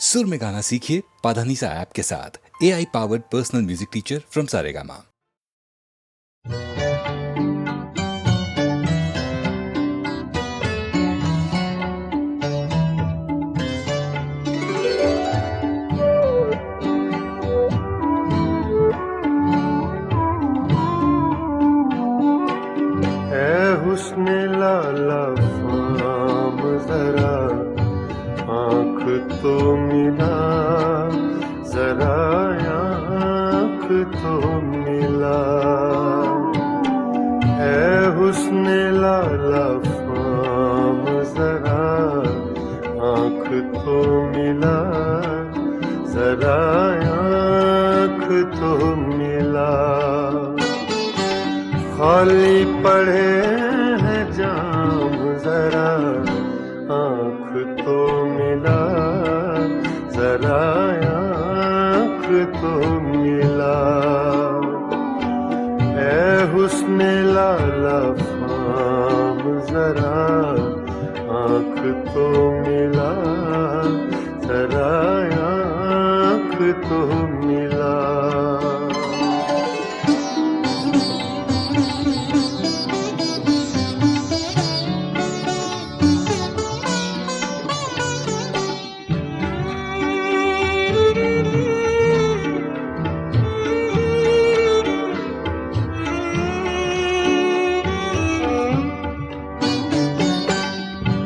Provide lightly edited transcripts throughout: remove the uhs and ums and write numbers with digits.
सुर में गाना सीखिए पाधानीसा ऐप के साथ। AI powered personal music teacher from Saregama. हुस्न लाला फाम जरा आँख तो मिला, जरा आँख तो मिला। हुस्न लाला फाम जरा आँख तो मिला, जरा आँख तो मिला। खाली पड़े हैं जाम, जरा आँख तो मिला, जरा आँख तो मिला। हुस्न लाला फाम जरा आँख तो मिला, जरा आँख तो मिला।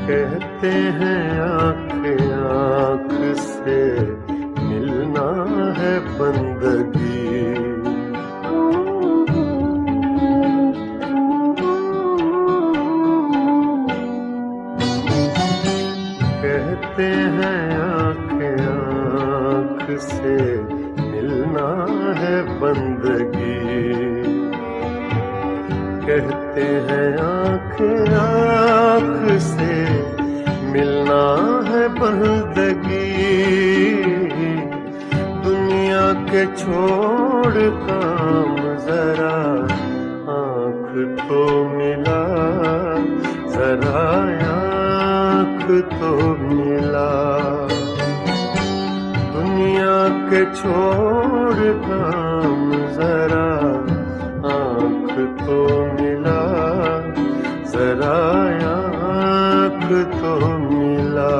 कहते हैं आँख आँख से मिलना है बंदगी, कहते हैं आँख आँख से मिलना है बंदगी, कहते हैं आँख आँख से मिलना है बंदगी। दुनिया के छोड़ काम जरा आँख तो मिला, जरा आँख तो मिला। दुनिया के छोड़ काम जरा आँख तो मिला, जरा आँख तो मिला।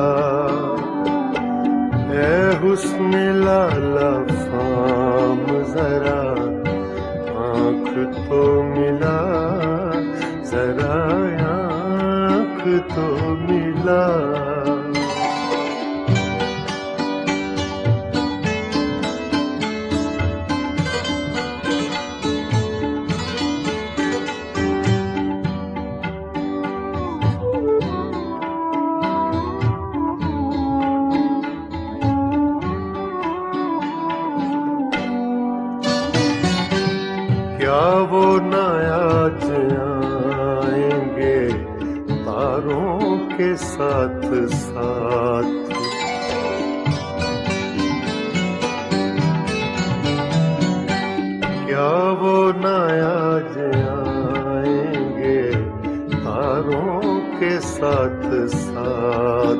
हुस्न लाला फाम जरा आँख तो मिला, जरा आँख तो मिला। क्या वो न आज आएंगे तारों के साथ साथ, क्या वो न आज आएंगे तारों के साथ साथ,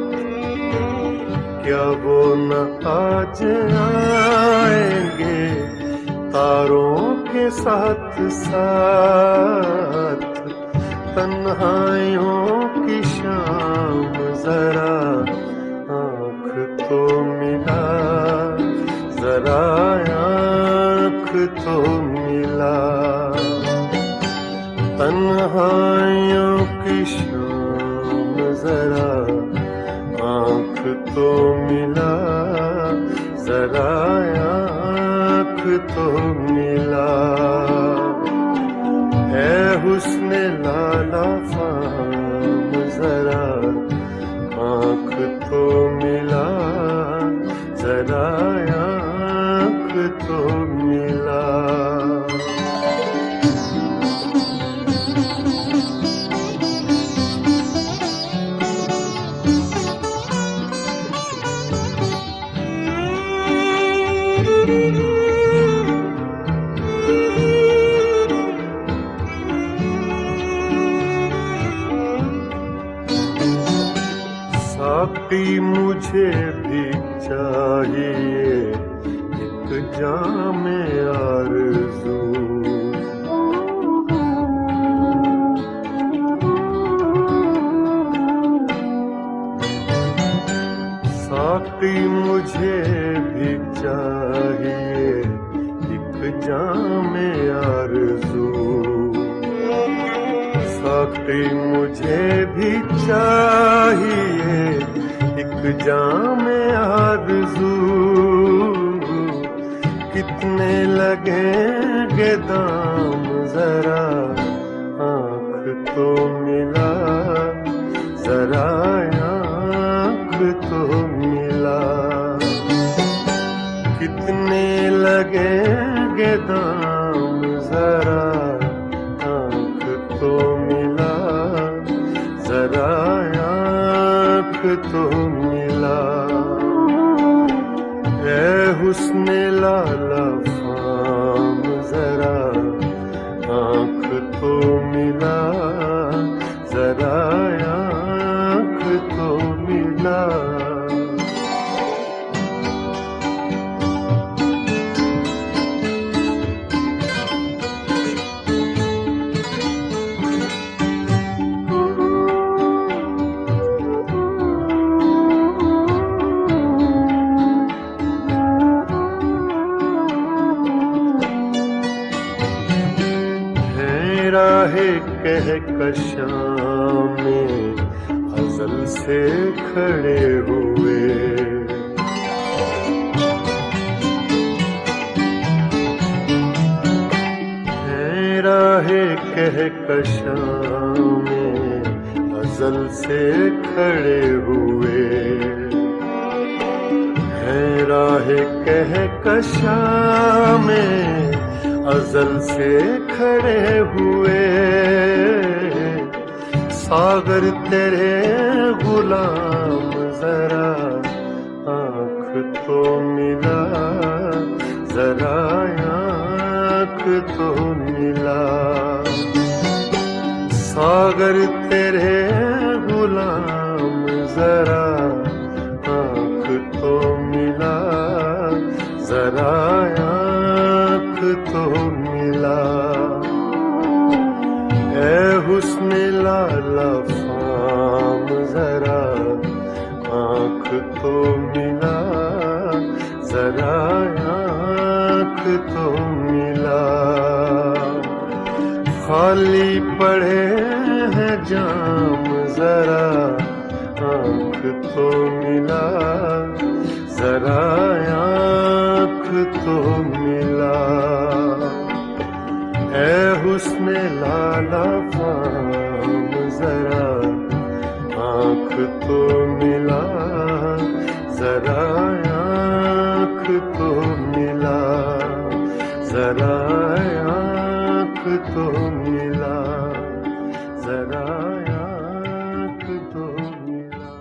क्या वो न आज आएंगे तारों के साथ साथ। तन्हाइयों की शाम जरा आँख तो मिला, जरा आँख तो मिला। तन्हाइयों की शाम जरा आँख तो मिला, जरा आँख तो मिला। हुस्न लाला फाम जरा आँख तो मिला, जरा आँख तो मिला। साकी मुझे भी चाहिए एक जाम आरज़ू। साक़ी मुझे भी चाहिए एक जाम आरज़ू। साक़ी मुझे भी चाहिए एक जाम आरज़ू। कितने लगेंगे दाम ज़रा आँख तो मिला, ज़रा आँख तो मिला। कितने लगेंगे दाम ज़रा आँख तो मिला, ज़रा आँख तो मिला। ऐ हुस्न लाला फाम ज़रा आँख तो मिला, ज़रा आँख तो मिला। राहे कहकशां में अज़ल से खड़े हुए। हैं राहे कहकशां में अज़ल से खड़े हुए। हैं राहे कहकशां में अज़ल से खड़े हुए। सागर तेरे गुलाम ज़रा आँख तो मिला, ज़रा आँख तो मिला। सागर तेरे गुलाम ज़रा आँख तो मिला, ज़रा आँख तो मिला। ऐ हुस्न लाला फाम ज़रा आँख तो मिला, ज़रा आँख तो मिला। खाली पड़े हैं जाम ज़रा आँख तो मिला, ज़रा आँख तो मिला। ऐ हुस्न लाला फाम ज़रा आँख तो मिला, ज़रा आँख तो मिला, ज़रा आँख तो मिला, ज़रा आँख तो मिला।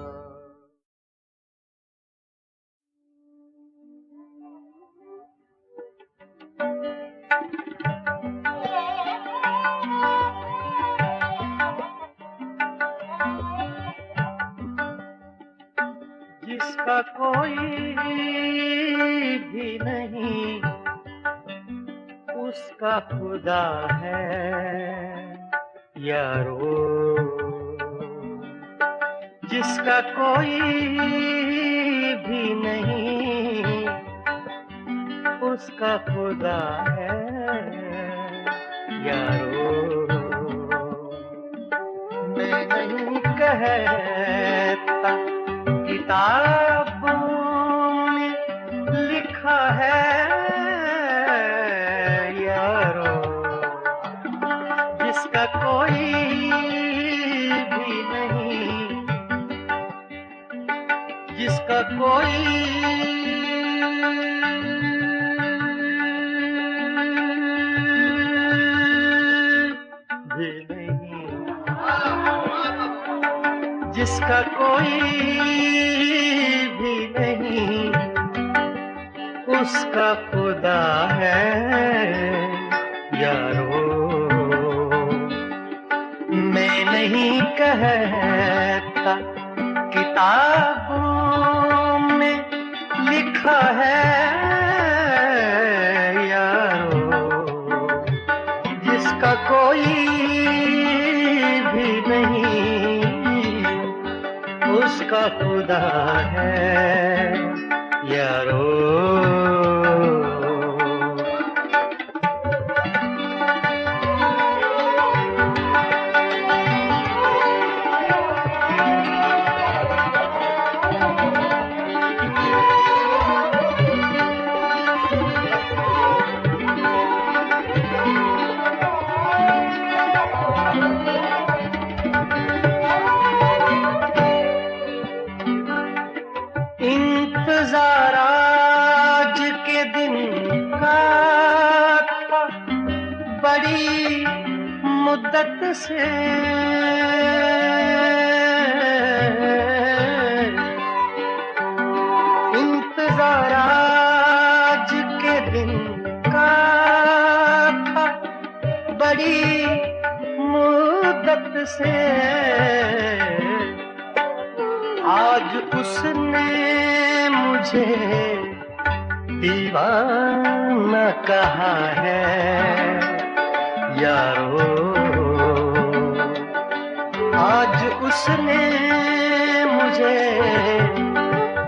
जिसका कोई भी नहीं उसका खुदा है यारो। जिसका कोई भी नहीं उसका खुदा है यारो। मैं नहीं कहता किताबों में लिखा है यारो। जिसका कोई भी नहीं, जिसका कोई भी नहीं, जिसका कोई भी नहीं उसका खुदा है यारो। मैं नहीं कहता किताबों में लिखा है यारो, जिसका कोई भी नहीं, उसका खुदा है यारो। इंतजार आज के दिन का था, बड़ी मुद्दत से। इंतजार आज के दिन का था, बड़ी मुद्दत से। आज उसने मुझे दीवाना कहा है यारो। आज उसने मुझे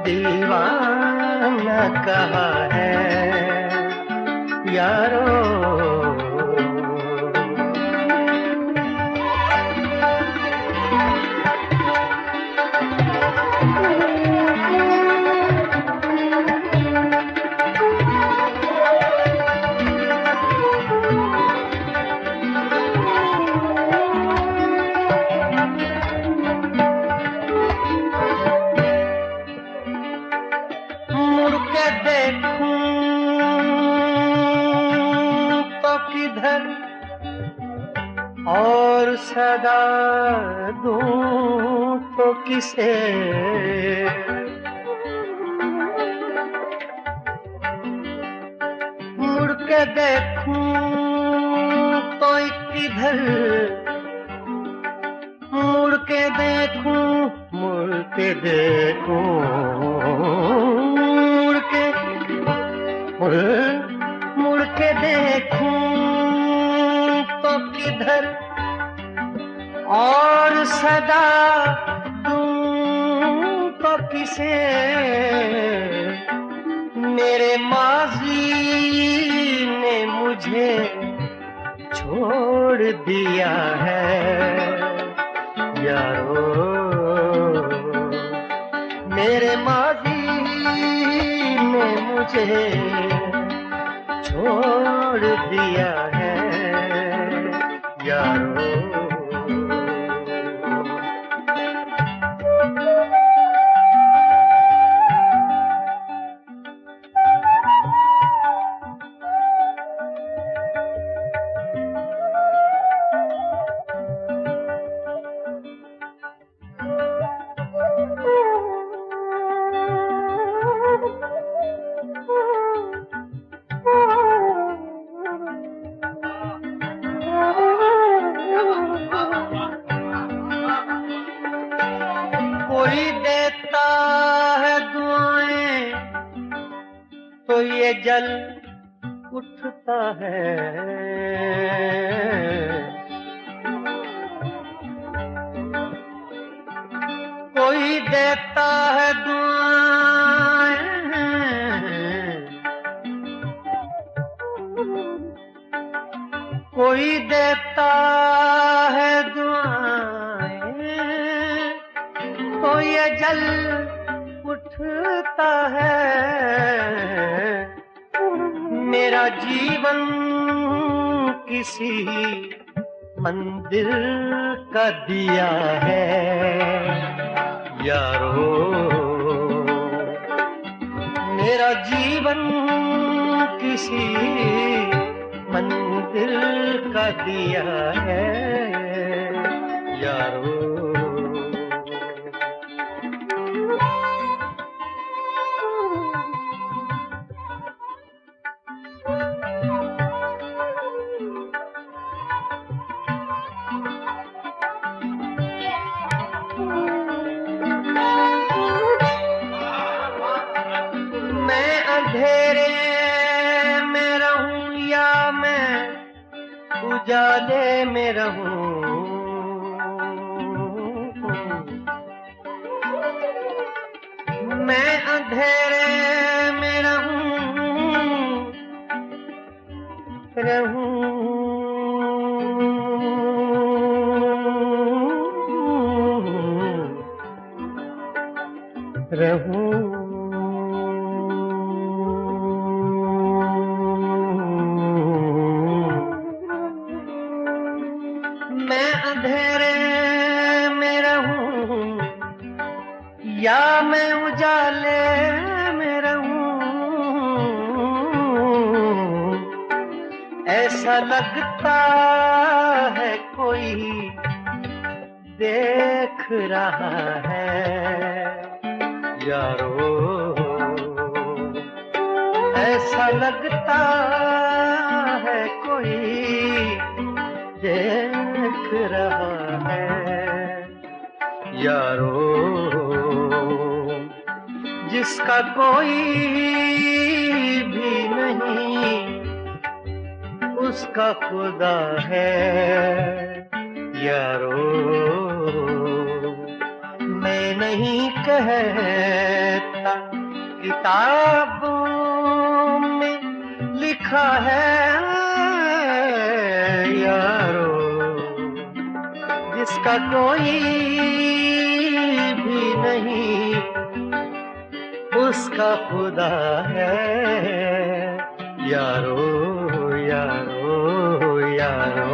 दीवाना कहा है यारो। मुड़ के देखूं तो किधर, और सदा दूं तो किसे। मुड़ के देखूं तो किधर, मुड़ के देखूं, मुड़ के देखूं, मुड़ के देखूं तो किधर, और सदा दूं तो किसे। मेरे माजी ने मुझे छोड़ दिया है यारो। मेरे माजी ने मुझे छोड़ दिया है यारो। कोई देता है दुआएं तो ये जल उठता है। कोई देता है दुआएं, कोई देता है दुआएं तो ये जल उठता है। मेरा जीवन किसी मंदिर का दिया है यारो। मेरा जीवन किसी मंदिर का दिया है यारो। मैं अंधेरे में रहूं या मैं उजाले में रहूं, मैं अंधेरे में रहूं मैं अंधेरे में रहूं या मैं उजाले में रहूं, ऐसा लगता है कोई देख रहा है यारो, ऐसा लगता है कोई देख रहा है यारो, जिसका कोई भी नहीं उसका खुदा है यारो। मैं नहीं कहता किताबों में लिखा है यारो, जिसका कोई भी नहीं उसका खुदा है यारो यारो यारो।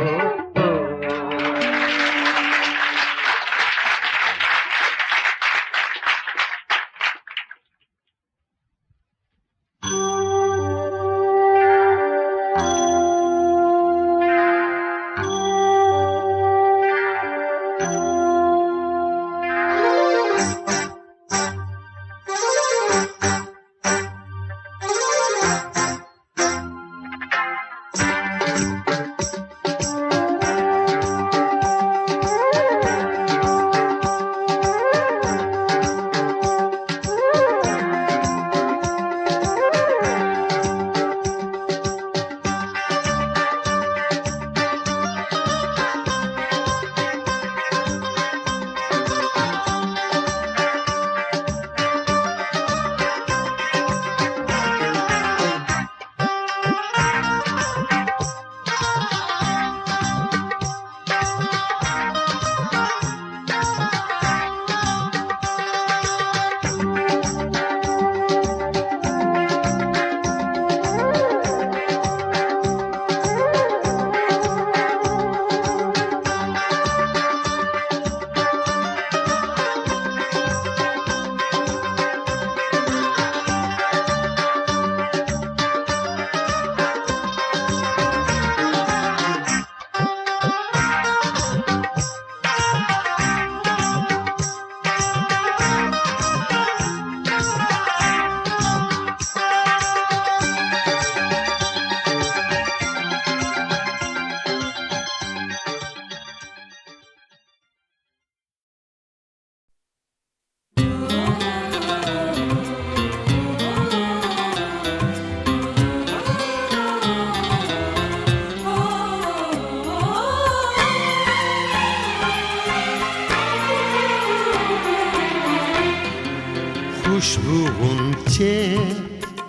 खुशबू ऊंचे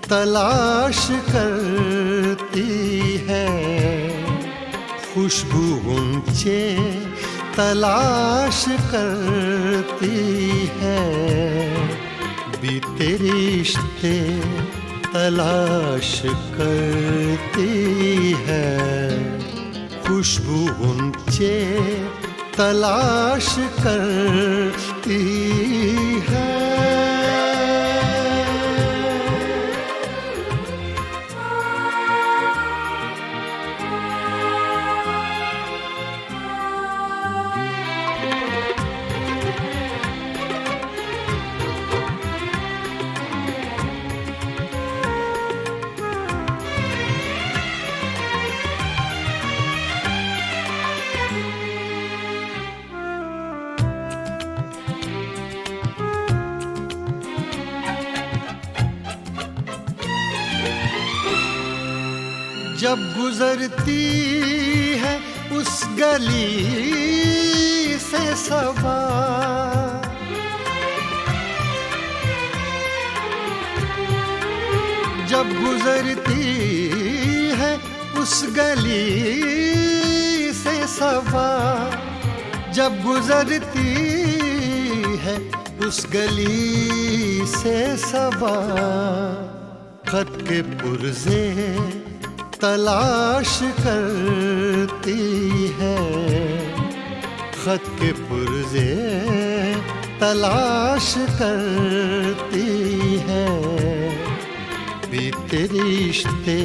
तलाश करती है, खुशबू ऊंचे तलाश करती है, बीते रिश्ते तलाश करती है, खुशबू ऊंचे तलाश करती है। जब गुजरती है उस गली से सबा, जब गुजरती है उस गली से सबा, जब गुजरती है उस गली से सबा, खत के पुर्जे तलाश करती है, खत के पुर्जे तलाश करती है, बीते रिश्ते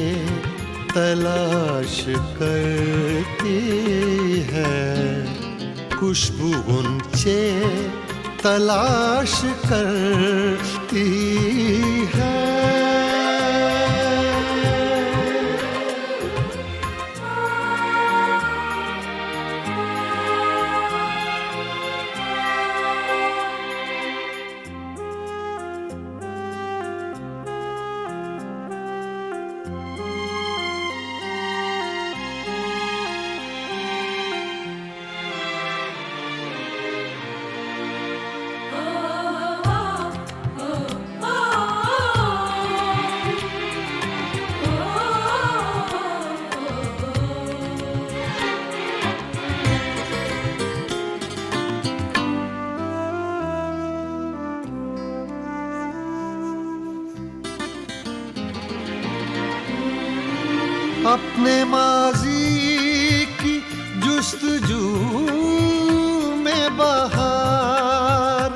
तलाश करती है, खुशबू गुंचे तलाश करती है। अपने माजी की जुस्तजू में बहार,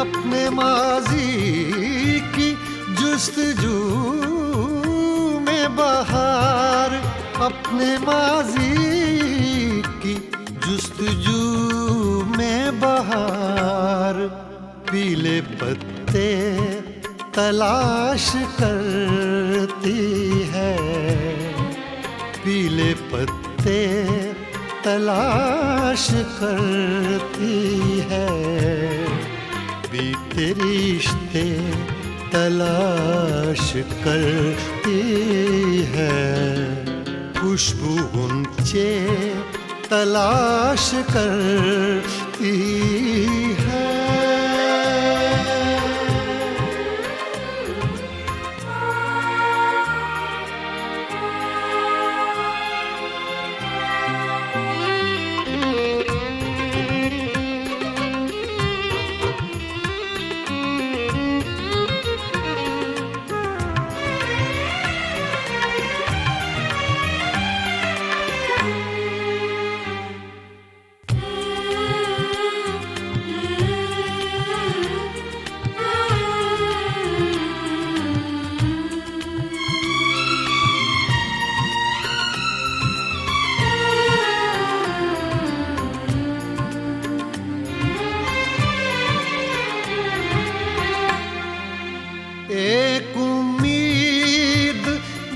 अपने माजी की जुस्तजू में बहार, अपने माजी की जुस्तजू में बहार, पीले पत्ते तलाश करती है, पीले पत्ते तलाश करती है, बीते रिश्ते तलाश करती है, खुशबू गुंचे तलाश करती है। एक उम्मीद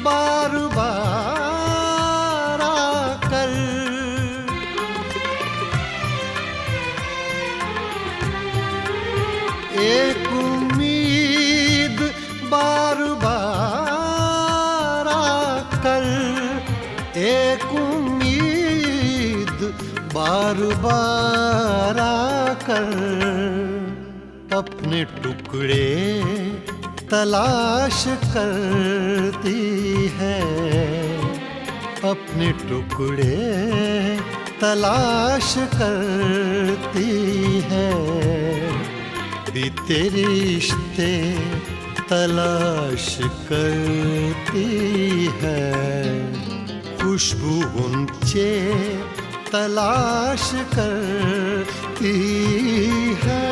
बार बार आकर, एक उम्मीद बार बार आकर, एक उम्मीद बार बार आकर, अपने टुकड़े तलाश करती है, अपने टुकड़े तलाश करती है, बीते रिश्ते तलाश करती है, खुशबू गुंचे तलाश करती है।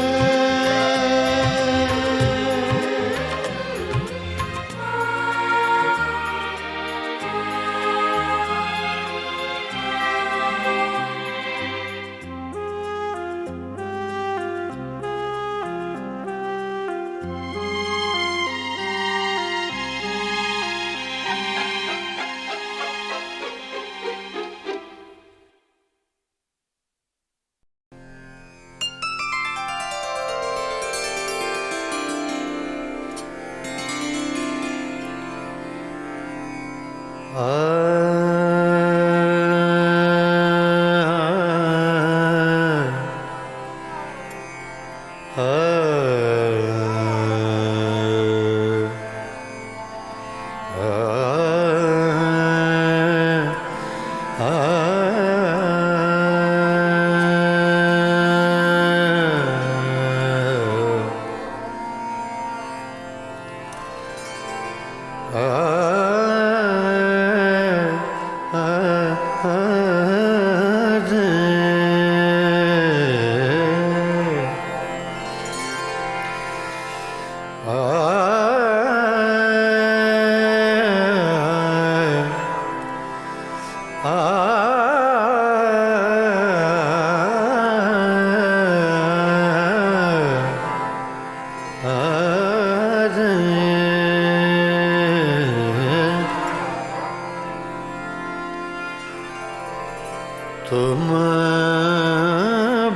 तुम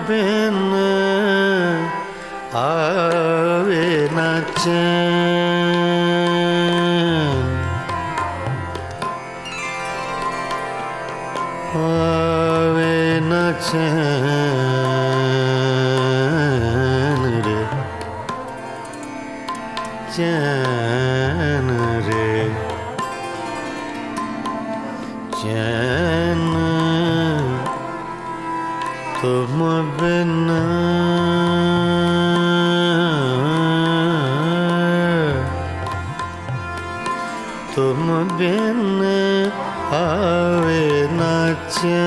बिन आवे न चैन, आवे न चैन रे, चैन रे, चैन तुम बिन तुम बिन आवे न चैन,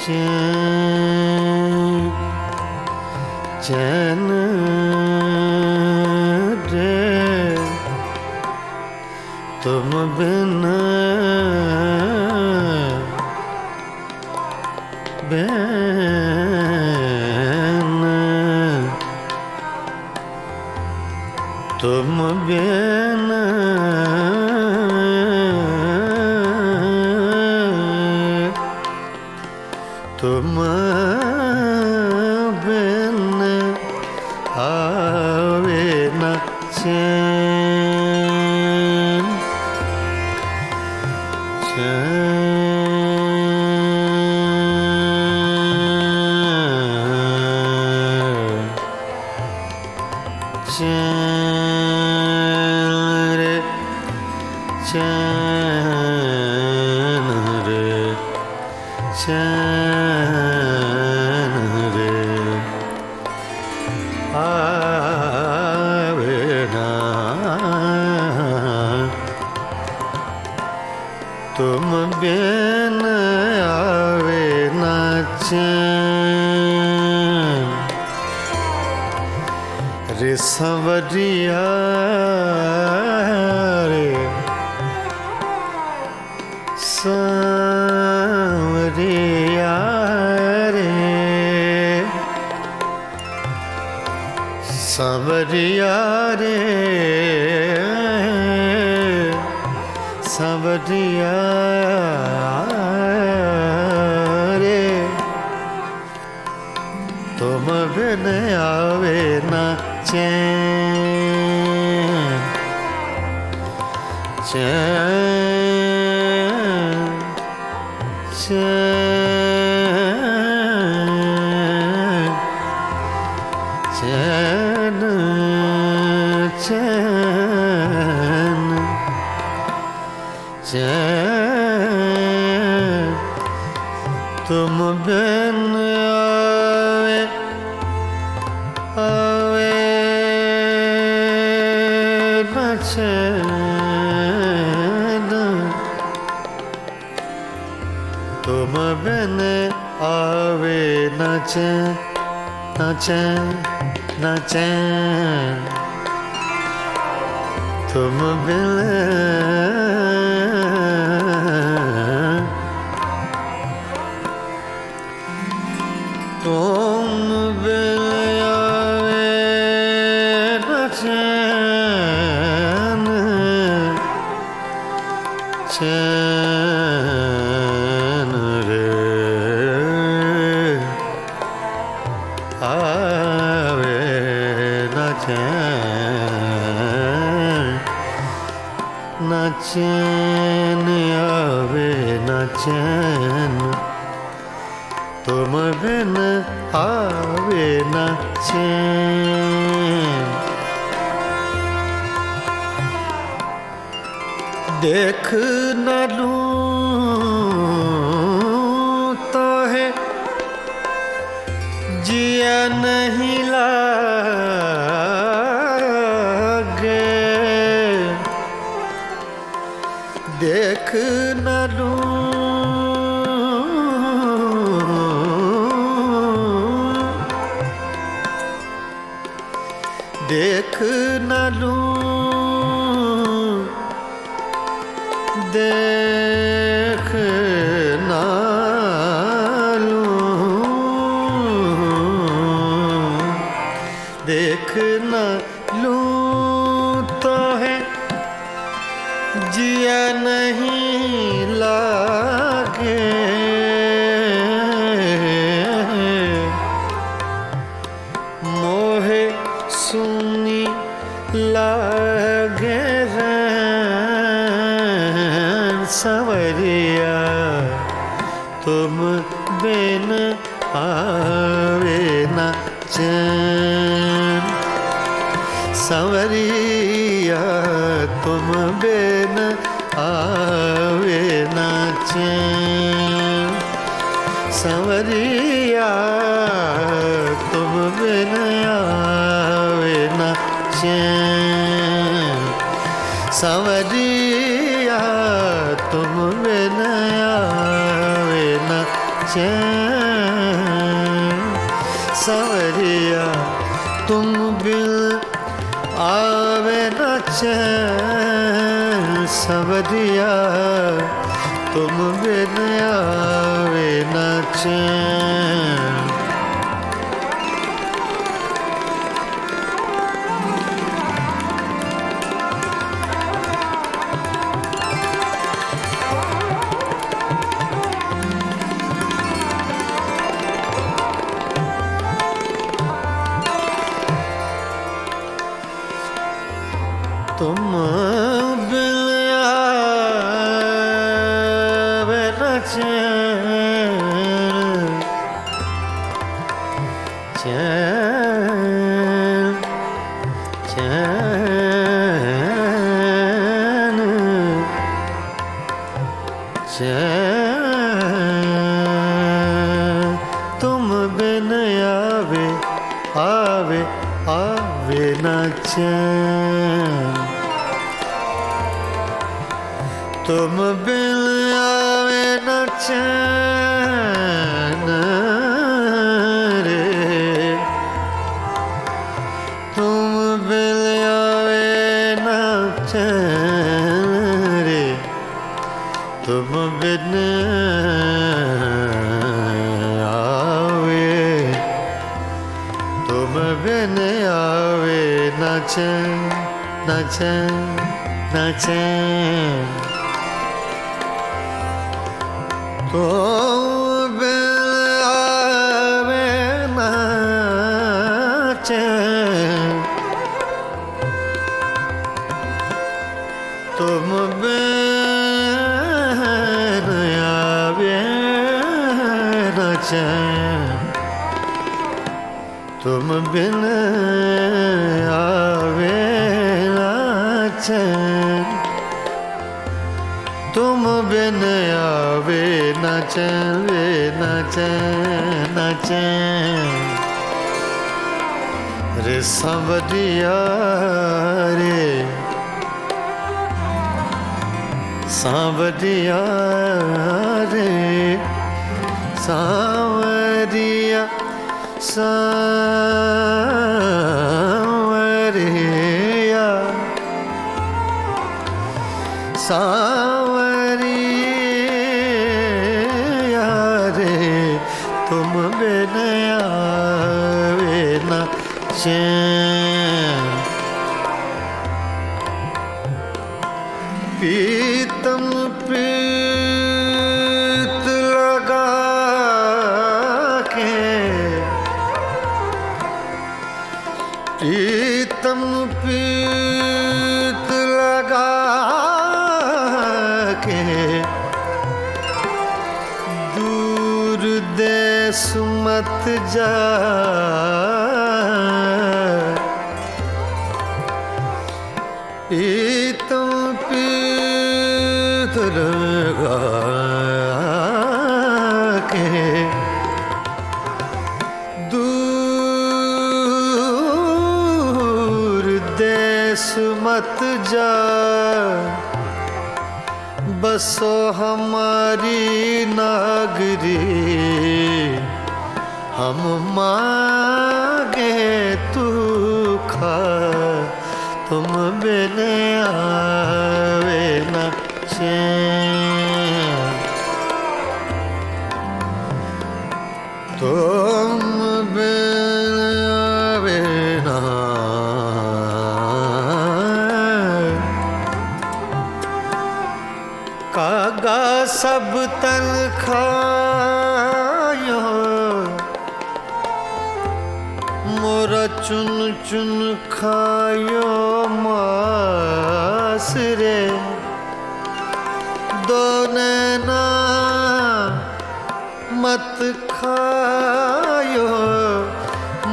चैन चैन रे, तुम बिन तुम बिन तुम बिन आवे न चैन, चैन रे, चैन रे, चैन रे, आवे ना तुम बिन आवे न चैन रे, संवरिया रे, संवरिया रे, संवरिया रे, संवरिया रे, तुम बिन आवे न चैन, चैन चैन चैन चैन चैन तुम बिन आवे आवे न चैन, तुम बिन आवे न चैन, न चैन, न चैन, तुम बिन तुम बिन आवे न चैन, चैन रे, आवे न चैन, न चैन आवे न चैन, तुम बिन आवे न चैन। देख न लूं तो है जिया नहीं लागे। देख न लूं देख न लूं देख न लूं देख न लूं तो है जिया नहीं लागे। मोहे सुनी लागे सवरिया तुम बिन आवे न चैन। सवरिया तुम बिन आवे न चैन। सवरिया तुम बिन आवे न चैन। सवरिया तुम बिन आवे न चैन। सवरिया तुम बिन आवे न चैन। सवरिया तुम बिन आवे न चैन। तुम बिन आवे न चैन। चैन चैन चैन। तुम बिन आवे आवे आवे न चैन। तुम बिन आवे न चैन रे। तुम बिन आवे न चैन रे। तुम बिन आवे तुम बिन आवे न चैन न चैन न चैन। तुम बिन आवे न चैन। तुम बिन आवे न चैन। तुम बिन आवे न चैन। तुम बिन आवे न चैन वे न चैन न चैन। रे सांवरिया रे सांवरिया रे सांवरिया सांवरिया सांवरिया रे तुम बिन आवे न चैन। पीतम प्रीत लगा के प्रीतम प्रीत लगा के दूर देश देश मत जा, तुम पीत लगा के दूर देश मत जा, बसो हमारी नागरी, हम मांगे तू खा, तुम बिन आवे न चैन, तुम बिन आवे न कागा सब तन खायो, मोरा चुन चुन खायो मास रे, दो नैना मत खायो,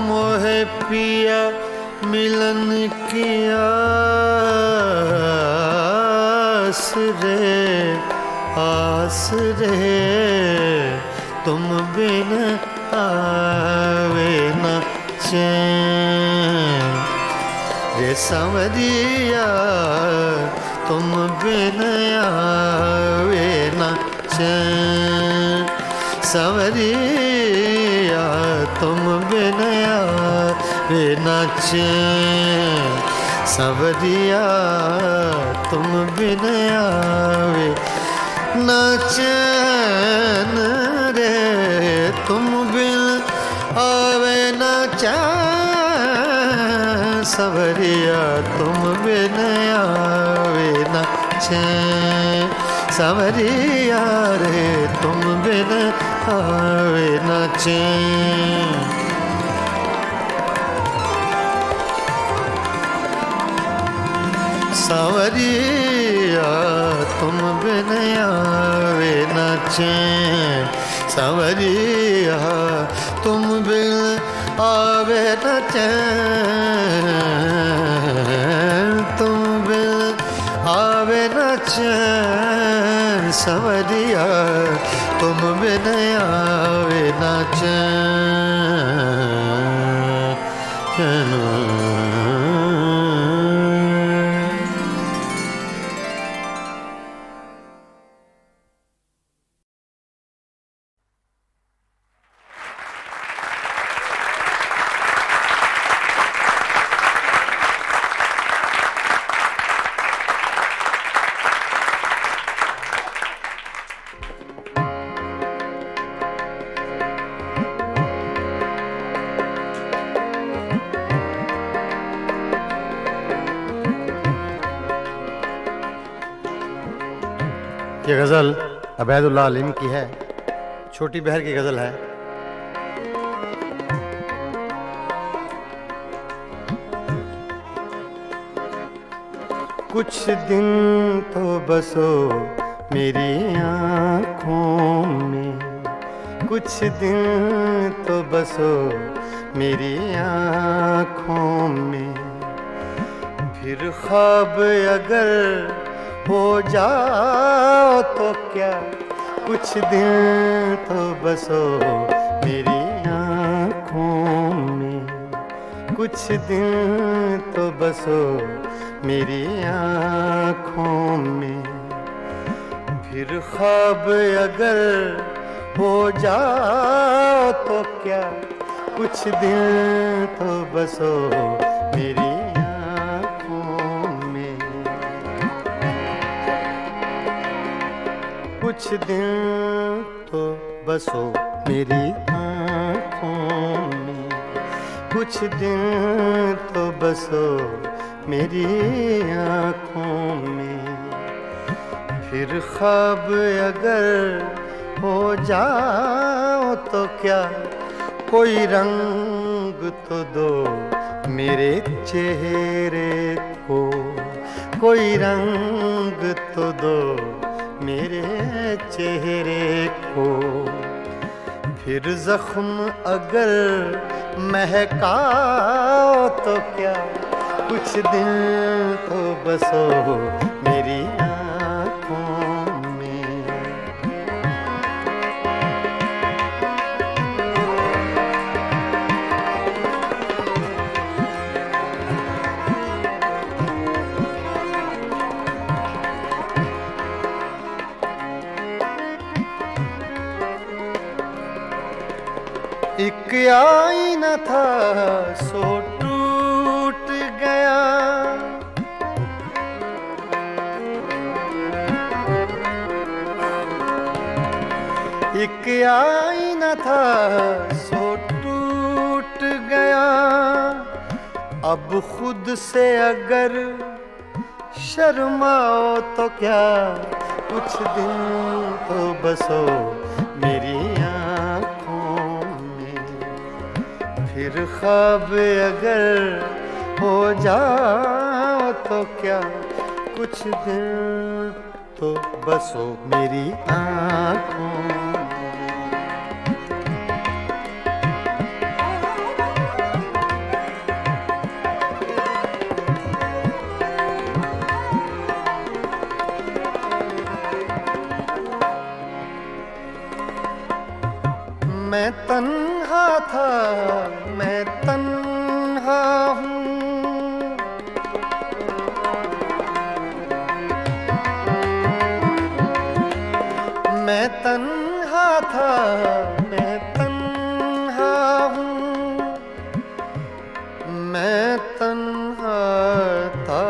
मोहे पिया मिलन की आस रे, आस रे, तुम बिन आवे न चैन, रे सांवरिया तुम बिन आवे न चैन, सांवरिया तुम बिन आवे न चैन, सांवरिया तुम बिन आवे न चैन रे, तुम बिन आवे न चैन, सांवरिया तुम बिन आवे न चैन, सांवरिया रे तुम बिन आवे न चैन, सांवरिया तुम बिन आवे न चैन, सांवरिया तुम बिन आवे न चैन, तुम बिन आवे न चैन, सांवरिया तुम बिन आवे न चैन। ये गज़ल अबैदुल्लाह अलीम की है, छोटी बहर की गज़ल है। कुछ दिन तो बसो मेरी आँखों में, कुछ दिन तो बसो मेरी आँखों में, फिर ख्वाब अगर हो जाओ तो क्या, कुछ दिन तो बसो मेरी आँखों में, कुछ दिन तो बसो मेरी आँखों में, फिर ख्वाब अगर हो जाओ तो क्या, कुछ दिन तो बसो मेरी आँखों में, कुछ दिन तो बसो मेरी आँखों में, कुछ दिन तो बसो मेरी आँखों में, फिर ख्वाब अगर हो जाओ तो क्या, कोई रंग तो दो मेरे चेहरे को, कोई रंग तो दो मेरे चेहरे को, फिर जख्म अगर महका तो क्या, कुछ दिन तो बसो मेरी आँखों में। एक आईना था सो टूट गया, एक आईना था सो टूट गया। अब खुद से अगर शर्माओ तो क्या, कुछ दिन तो बसो मेरी आँखों में। फिर ख्वाब अगर हो जाओ तो क्या, कुछ दिन तो बसो मेरी आँखों में। मैं तन्हा था, मैं तन्हा हूँ, मैं तन्हा था, मैं तन्हा हूँ, मैं तन्हा था।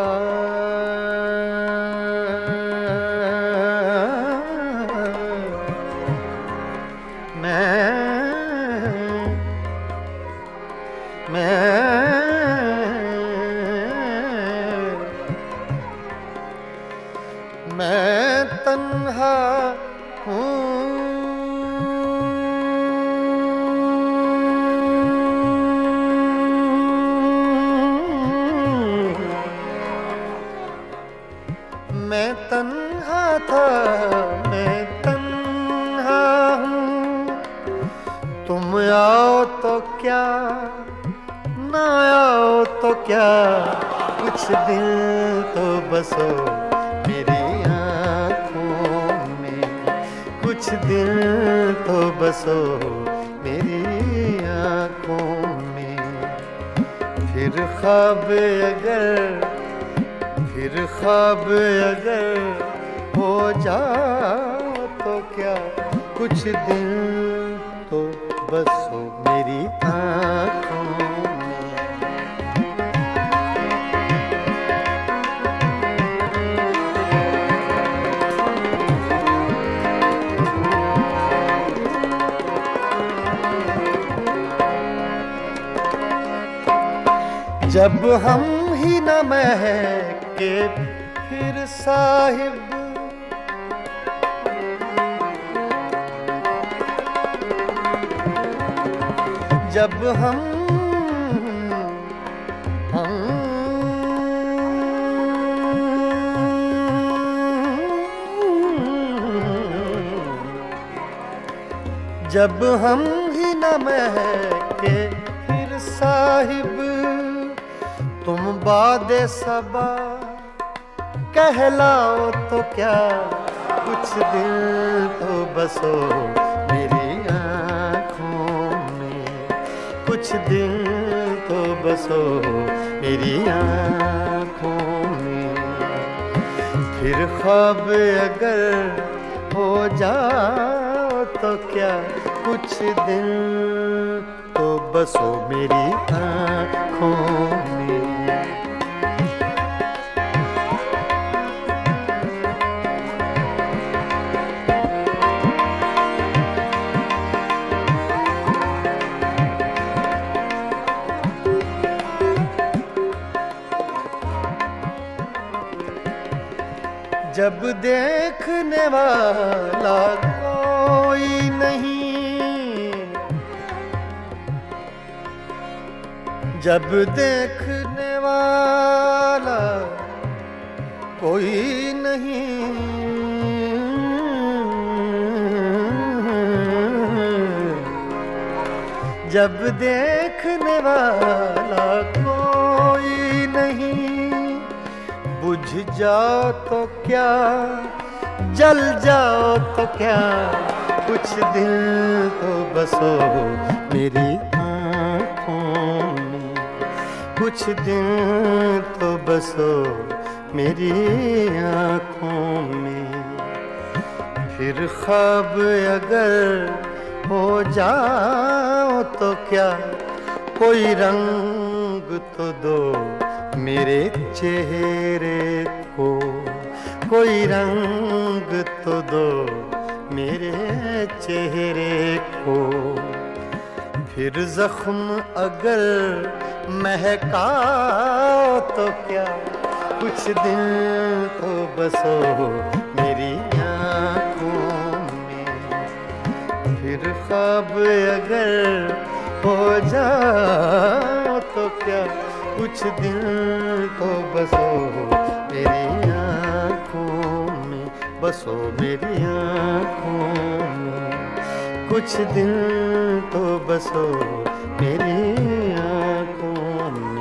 मैं तन्हा हूँ। मैं तन्हा था, मैं तन्हा हूँ। तुम आओ तो क्या, ना आओ तो क्या, कुछ दिन तो बसो मेरी आँखों में। कुछ दिन तो बसो मेरी आँखों में। फिर ख्वाब अगर हो जाओ तो क्या, कुछ दिन तो बसो मेरी आँखों में। जब हम ही न महके फिर साहिब, जब जब हम ही न महके फिर साहिब, तुम बादे सबा कहलाओ तो क्या, कुछ दिन तो बसो मेरी आँखों में। कुछ दिन तो बसो मेरी आँखों में। फिर ख्वाब अगर हो जाओ तो क्या, कुछ दिन तो बसो मेरी आँखों में। जब देखने वाला कोई नहीं, जब देखने वाला कोई नहीं, जब देखने वाला कोई नहीं, बुझ जाओ तो क्या, जल जाओ तो क्या, कुछ दिन तो बसो मेरी आँखों में, कुछ दिन तो बसो मेरी आँखों में। फिर ख्वाब अगर हो जाओ तो क्या, कोई रंग तो दो मेरे चेहरे को, कोई रंग तो दो मेरे चेहरे को। फिर जख्म अगर महकाओ तो क्या, कुछ दिन तो बसो मेरी आँखों में। फिर ख्वाब अगर हो जाओ तो क्या, कुछ दिन तो बसो मेरी आँखों में, बसो मेरी आँखों में। कुछ दिन तो बसो मेरी आँखों में।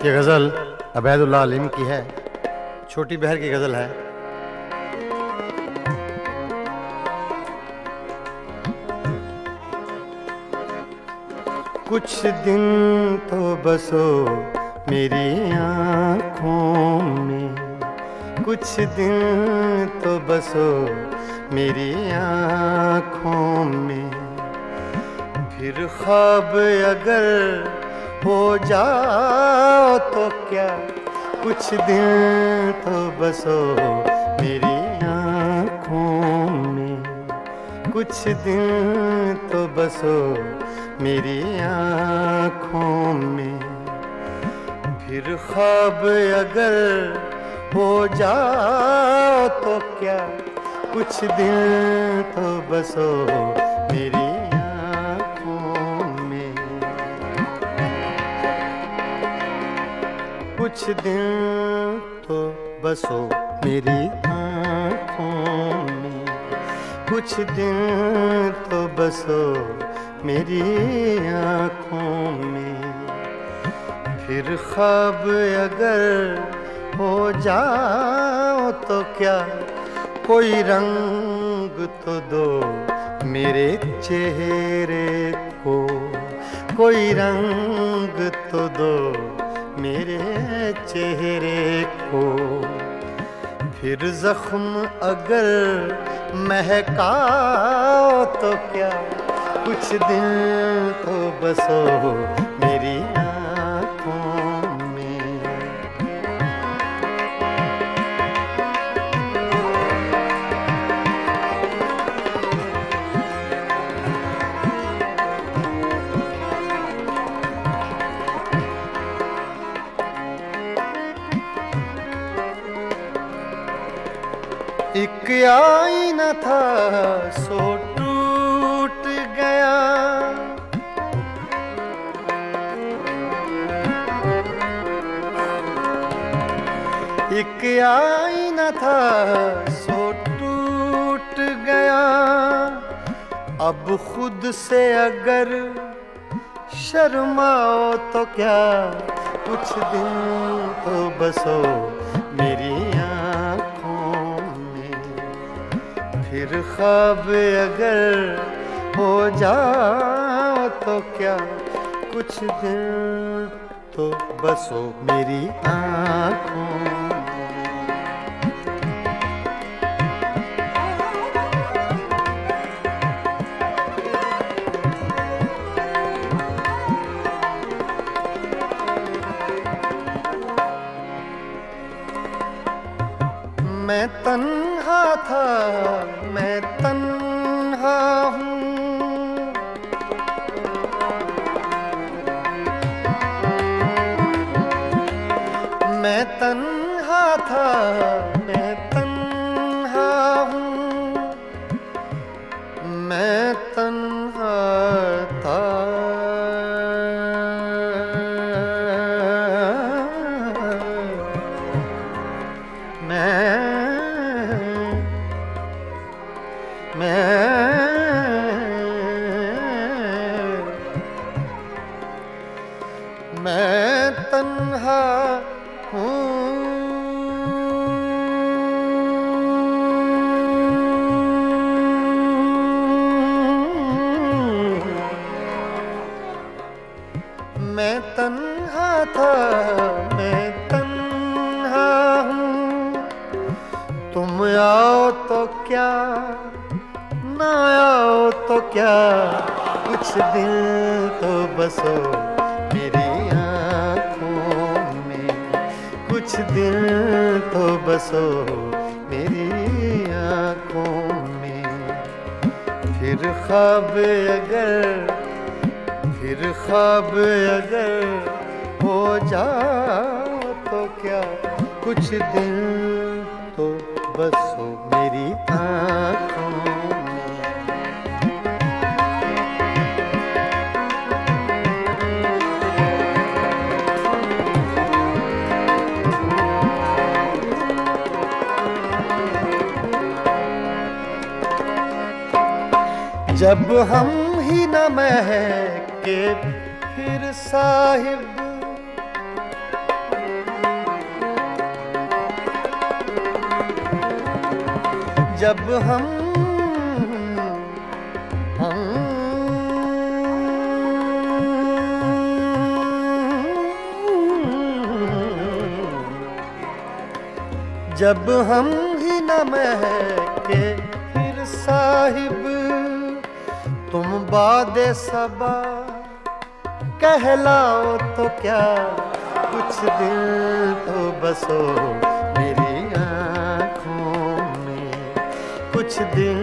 ये गज़ल अबैदुल्लाह अलीम की है, छोटी बहर की गज़ल है। कुछ दिन तो बसो मेरी आँखों में, कुछ दिन तो बसो मेरी आँखों में। फिर ख्वाब अगर हो जाओ तो क्या, कुछ दिन तो बसो मेरी आँखों में, कुछ दिन तो बसो मेरी आँखों में। फिर ख्वाब अगर हो जाओ तो क्या, कुछ दिन तो बसो मेरी आँखों में। कुछ दिन तो बसो मेरी आँखों में, कुछ दिन तो बसो मेरी आँखों में। फिर ख्वाब अगर हो जाओ तो क्या, कोई रंग तो दो मेरे चेहरे को, कोई रंग तो दो मेरे चेहरे को। फिर जख्म अगर महकाओ तो क्या, कुछ दिन तो बसो मेरी आँखों में। एक आईना था सो टूट गया, एक आईना था सो टूट गया। अब खुद से अगर शर्माओ तो क्या, कुछ दिन तो बसो मेरी आँखों में। फिर ख्वाब अगर हो जाओ तो क्या, कुछ दिन तो बसो मेरी आँखों में। मैं तन्हा था, मैं मैं तन्हा हूँ, मैं तन्हा था, मैं तन्हा हूँ। तुम आओ तो क्या, ना आओ तो क्या, कुछ दिल तो बसो मेरी आँखों में, कुछ दिल तो बसो मेरी आँखों में। फिर ख्वाब अगर हो जाओ तो क्या, कुछ दिल तो बसो मेरी आँखों में। जब हम ही न महके फिर साहिब, जब जब हम ही न महके फिर साहिब, तुम बादे सबा कहलाओ तो क्या, कुछ दिल तो बसो मेरी आँखों में, कुछ दिल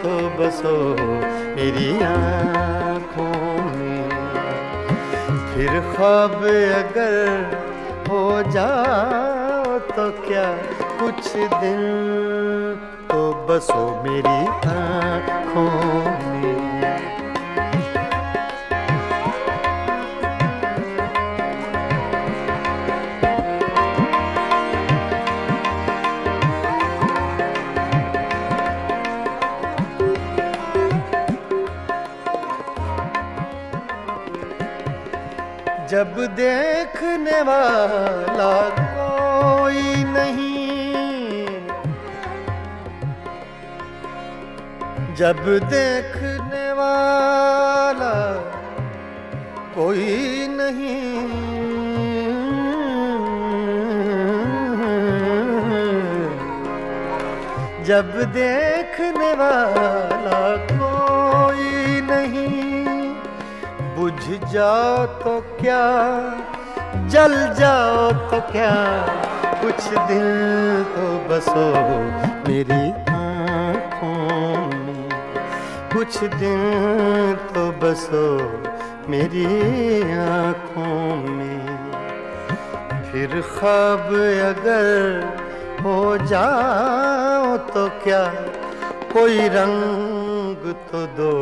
तो बसो मेरी आँखों में। फिर ख्वाब अगर हो जाओ तो क्या, कुछ दिल तो बसो मेरी आँखों में। जब देखने वाला कोई नहीं, जब देखने वाला कोई नहीं, जब देखने वाला कोई नहीं, बुझ जाओ तो क्या, जल जाओ तो क्या, कुछ दिल तो बसो मेरी आँखों में, कुछ दिल तो बसो मेरी आँखों में। फिर ख्वाब अगर हो जाओ तो क्या, कोई रंग तो दो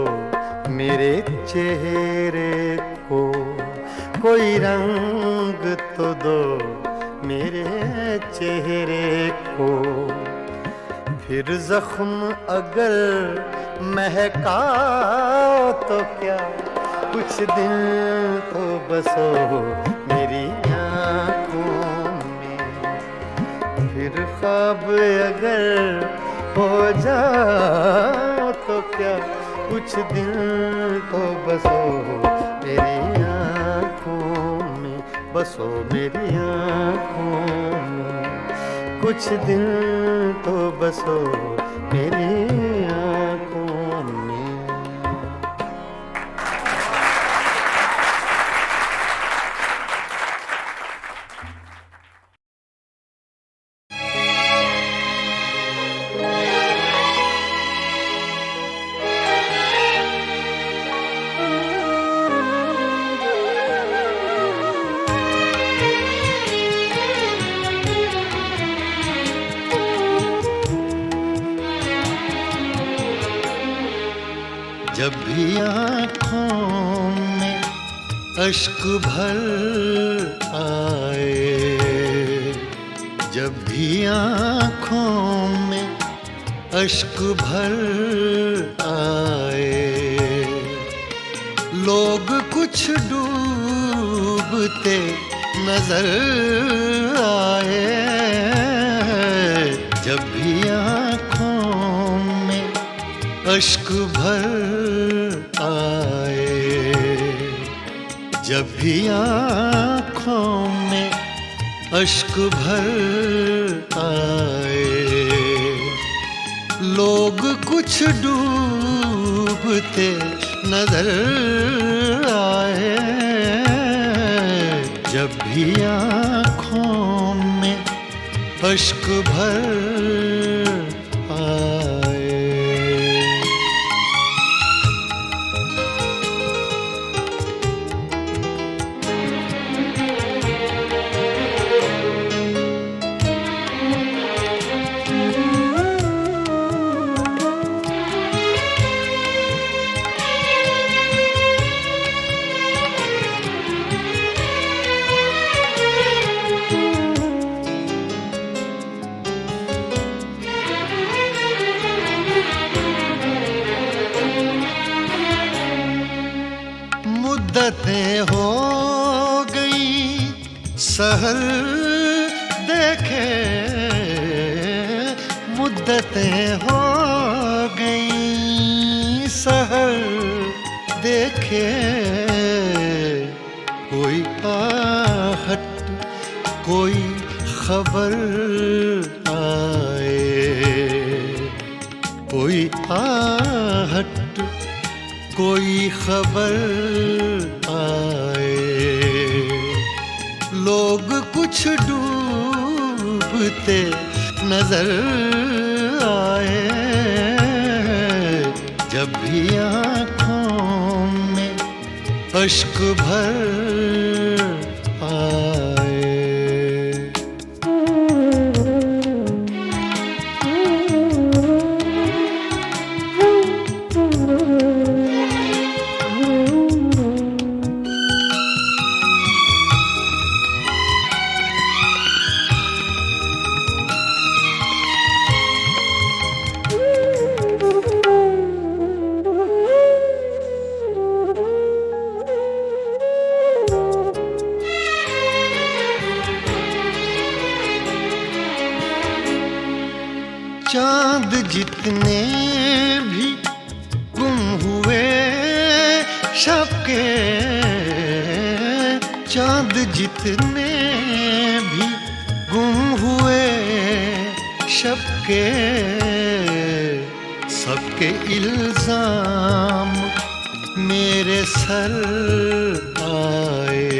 मेरे चेहरे को, कोई रंग तो दो मेरे चेहरे को। फिर जख्म अगर महकाओ तो क्या, कुछ दिल तो बसो मेरी आँखों में। फिर ख्वाब अगर हो जाओ तो क्या, कुछ दिल तो बसो मेरी आँखों में, बसो मेरी आँखों में, कुछ दिल तो बसो मेरी आँखों में। जब भी आँखों में अश्क भर आए, जब भी आँखों में अश्क भर आए। लोग कुछ डूबते नजर आए। जब भी आँखों में अश्क भर आए, जब भी आँखों में अश्क भर आए, लोग कुछ डूबते नजर आए। जब भी आँखों में अश्क भर आए। मुद्दतें हो गई सहर देखे, मुद्दतें हो गई सहर देखे। कोई आहट कोई खबर आए, कोई आहट कोई खबर आए। लोग कुछ डूबते नजर आए। जब भी आँखों में अश्क भर आए। चांद जितने भी गुम हुए शब के, चांद जितने भी गुम हुए शब के, सबके इल्जाम मेरे सर आए।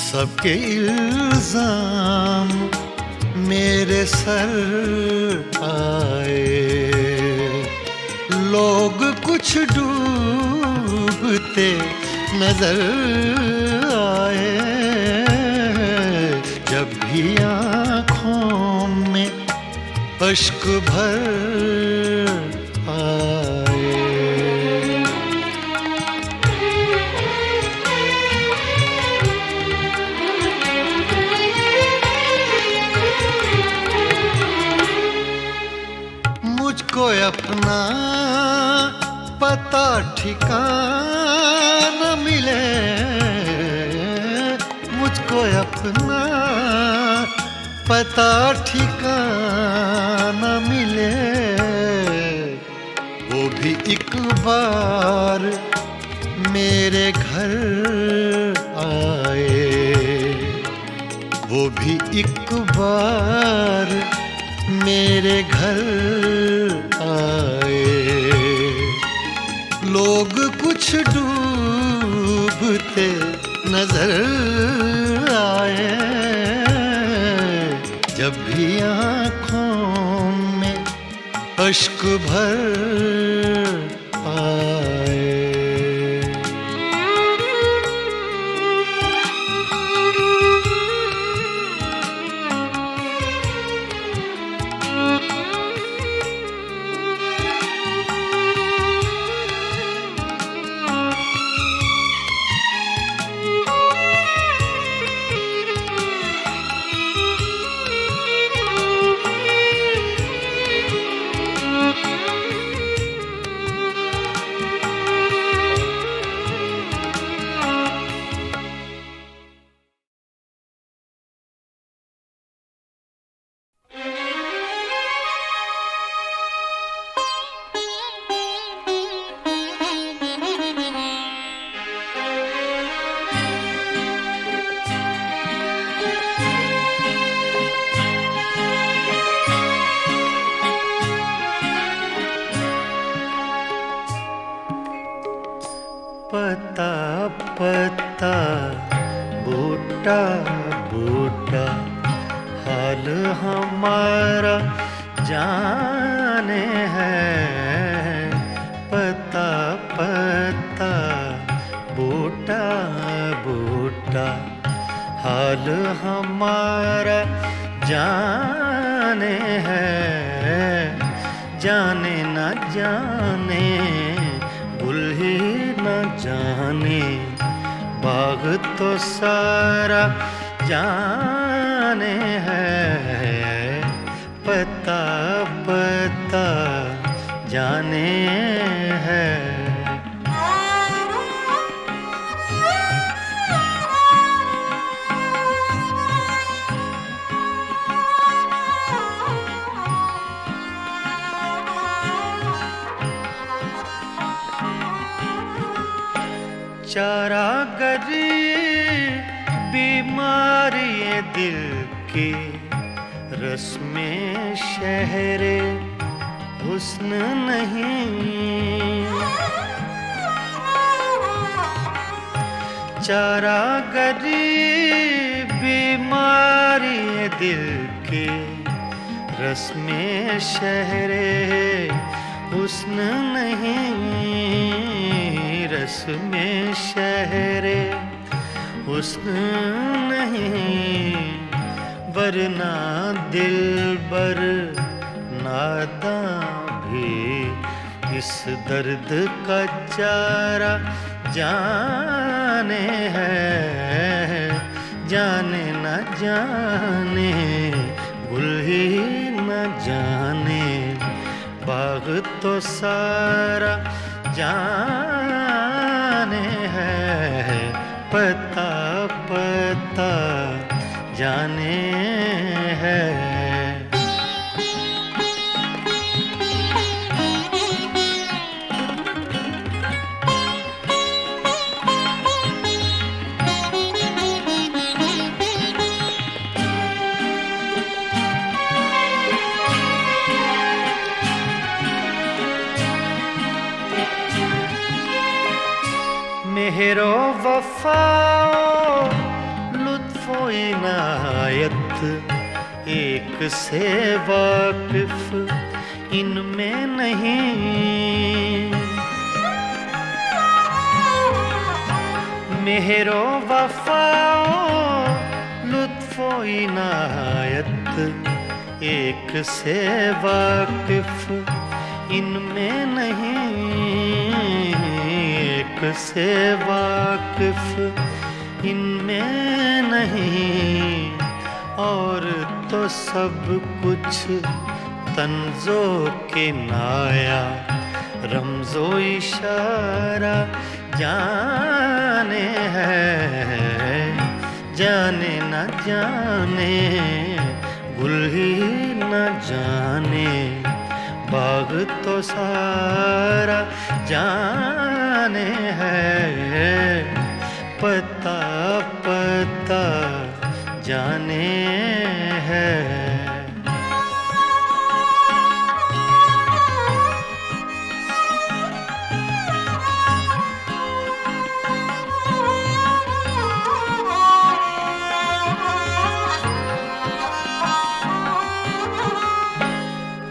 सबके इल्जाम मेरे सर आए। लोग कुछ डूबते नजर आए। जब भी आँखों में अश्क भर आए। मुझको अपना पता ठिकाना मिले, मुझको अपना पता ठिकाना मिले। वो भी एक बार मेरे घर आए। वो भी एक बार मेरे घर आए। लोग कुछ डूबते नजर आए। जब भी आँखों में अश्क भर आए। पता पता बूटा बूटा हाल हमारा जाने है। पता पता बूटा बूटा हाल हमारा जाने है। जाने न जाने गुल ही न जाने बाग तो सारा जाने है। पता पता जाने है। चारागरी बीमारी दिल की रस्में शहरे हुस्न नहीं। चारागरी बीमारी दिल की रस्में शहरे हुस्न नहीं। रस में शहरे हुस्न नहीं वरना दिलबर नादां भी इस दर्द का चारा जाने है। जाने न जाने गुल ही न जाने बाग तो सारा जाने है। पता पता जाने है। मेहरो वफाओ लुत्फो इनायत एक से वाकिफ इनमें नहीं। मेहरो वफाओ लुत्फो इनायत एक से वाकिफ इनमें नहीं। एक से वाकिफ इनमें नहीं और तो सब कुछ तंजो के नाया रमजो इशारा जाने है। जाने न जाने गुल ही न जाने बाग तो सारा जाने है। पता पता जाने है।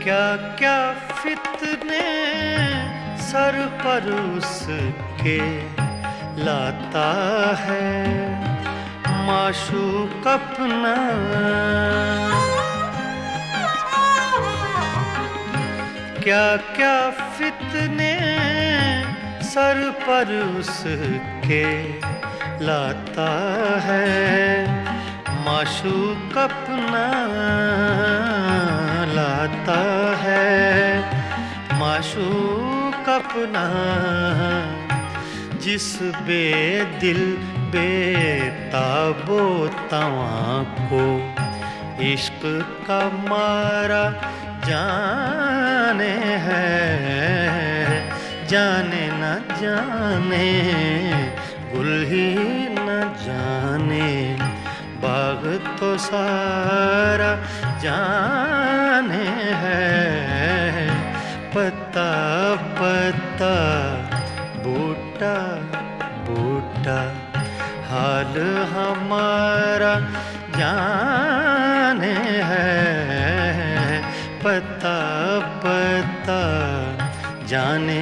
क्या क्या फितने सर पर उसके लाता है माशूक अपना। क्या क्या फितने सर पर उसके लाता है माशूक अपना। लाता है माशूक अपना जिस बेदिल बेताबो तवां को इश्क का मारा जाने है। जाने न जाने गुल ही न जाने बाग तो सारा जाने है। पता पता बूटा बेटा हाल हमारा जाने है, पता पता जाने